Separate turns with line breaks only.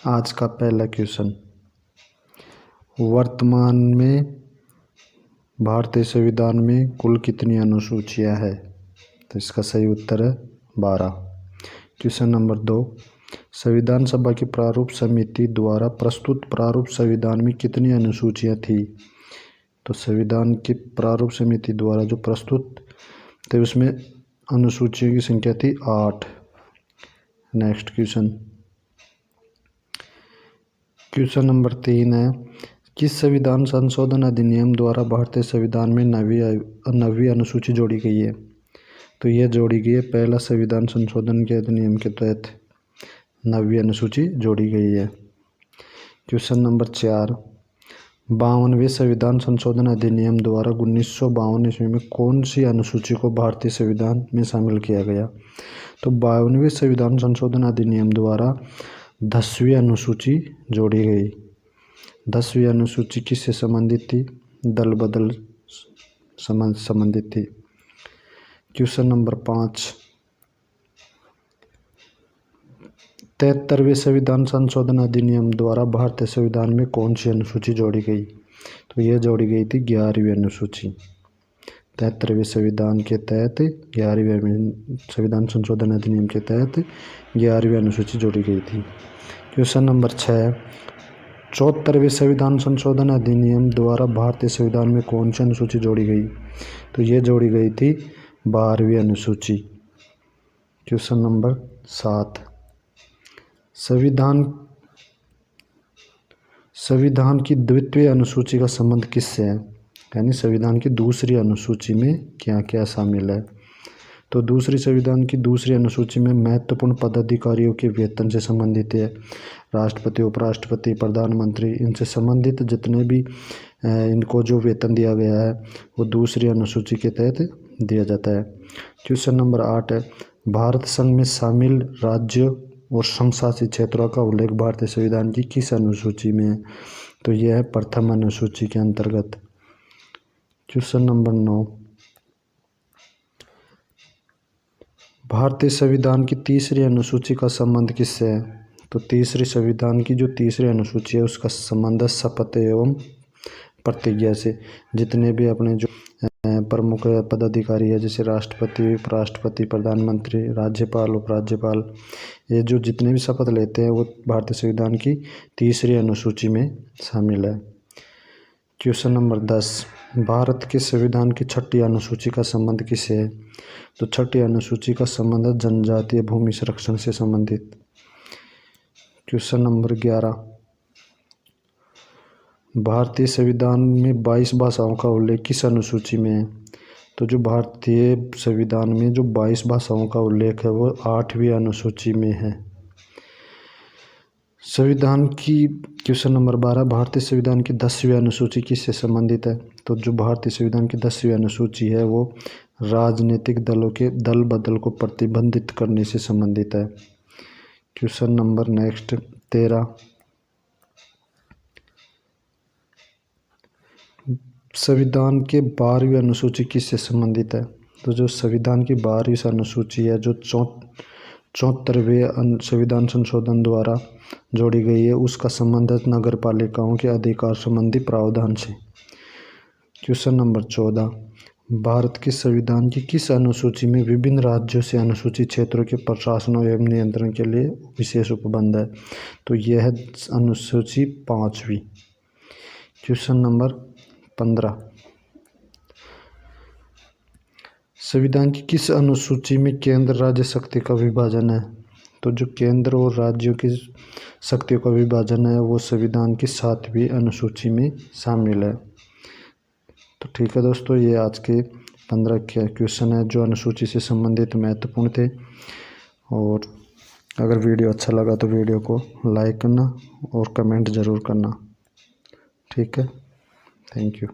आज का पहला क्वेश्चन, वर्तमान में भारतीय संविधान में कुल कितनी अनुसूचियां हैं? तो इसका सही उत्तर है 12। क्वेश्चन नंबर 2, संविधान सभा की प्रारूप समिति द्वारा प्रस्तुत प्रारूप संविधान में कितनी अनुसूचियां थी? तो संविधान की प्रारूप समिति द्वारा जो प्रस्तुत थे उसमें अनुसूचियों की संख्या थी 8। नेक्स्ट क्वेश्चन नंबर 3 है, किस संविधान संशोधन अधिनियम द्वारा भारतीय संविधान में नवी अनुसूची जोड़ी गई है? तो यह जोड़ी गई है पहला संविधान संशोधन के अधिनियम के तहत नवी अनुसूची जोड़ी गई है। क्वेश्चन नंबर 4, 52वें संविधान संशोधन अधिनियम द्वारा 1952 ईस्वी में कौन सी अनुसूची को भारतीय संविधान में शामिल किया गया? तो 52वें संविधान संशोधन अधिनियम द्वारा 10वीं अनुसूची जोड़ी गई। 10वीं अनुसूची किससे संबंधित थी? दल बदल संबंधित थी। क्वेश्चन नंबर 5, 73वें संविधान संशोधन अधिनियम द्वारा भारतीय संविधान में कौन सी अनुसूची जोड़ी गई? तो यह जोड़ी गई थी 11वीं अनुसूची। 73वें संविधान के तहत 11वें संविधान संशोधन अधिनियम के तहत 11वीं अनुसूची जोड़ी गई थी। क्वेश्चन नंबर 6, 74वें संविधान संशोधन अधिनियम द्वारा भारतीय संविधान में कौन सी अनुसूची जोड़ी गई? तो ये जोड़ी गई थी 12वीं अनुसूची। क्वेश्चन नंबर 7, संविधान की द्वितीय अनुसूची का संबंध किससे है? यानी संविधान की दूसरी अनुसूची में क्या क्या शामिल है? तो दूसरी संविधान की दूसरी अनुसूची में महत्वपूर्ण पदाधिकारियों के वेतन से संबंधित है। राष्ट्रपति, उपराष्ट्रपति, प्रधानमंत्री, इनसे संबंधित जितने भी इनको जो वेतन दिया गया है वो दूसरी अनुसूची के तहत दिया जाता है। क्वेश्चन नंबर 8 है, भारत संघ में शामिल राज्यों और संघ शासित क्षेत्रों का उल्लेख भारतीय संविधान की किस अनुसूची में है? तो यह है प्रथम अनुसूची के अंतर्गत। क्वेश्चन नंबर 9, भारतीय संविधान की तीसरी अनुसूची का संबंध किससे है? तो तीसरी संविधान की जो तीसरी अनुसूची है उसका संबंध है शपथ एवं प्रतिज्ञा से। जितने भी अपने जो प्रमुख पदाधिकारी है जैसे राष्ट्रपति, उपराष्ट्रपति, प्रधानमंत्री, राज्यपाल, उपराज्यपाल, ये जो जितने भी शपथ लेते हैं वो भारतीय संविधान की तीसरी अनुसूची में शामिल है। क्वेश्चन नंबर 10, भारत के संविधान की छठी अनुसूची का संबंध किससे है? तो छठी अनुसूची का संबंध है जनजातीय भूमि संरक्षण से संबंधित। क्वेश्चन नंबर 11, भारतीय संविधान में 22 भाषाओं का उल्लेख किस अनुसूची में है? तो जो भारतीय संविधान में जो 22 भाषाओं का उल्लेख है वो 8वीं अनुसूची में है। संविधान की क्वेश्चन नंबर 12, भारतीय संविधान की 10वीं अनुसूची किससे संबंधित है? तो जो भारतीय संविधान की 10वीं अनुसूची है वो राजनीतिक दलों के दल बदल को प्रतिबंधित करने से संबंधित है। क्वेश्चन नंबर नेक्स्ट 13, संविधान के 12वीं अनुसूची किससे संबंधित है? तो जो संविधान की 12वीं अनुसूची है जो 74वें संविधान संशोधन द्वारा जोड़ी गई है उसका संबंध है नगर पालिकाओं के अधिकार संबंधी प्रावधान से। क्वेश्चन नंबर 14, भारत के संविधान की किस अनुसूची में विभिन्न राज्यों से अनुसूचित क्षेत्रों के प्रशासन एवं नियंत्रण के लिए विशेष उपबंध है? तो यह है अनुसूची 5वीं। क्वेश्चन नंबर 15, संविधान की किस अनुसूची में केंद्र राज्य शक्ति का विभाजन है? तो जो केंद्र और राज्यों की शक्तियों का विभाजन है वो संविधान की 7वीं अनुसूची में शामिल है। तो ठीक है दोस्तों, ये आज के 15 क्वेश्चन है जो अनुसूची से संबंधित महत्वपूर्ण थे। और अगर वीडियो अच्छा लगा तो वीडियो को लाइक करना और कमेंट ज़रूर करना। ठीक है, थैंक यू।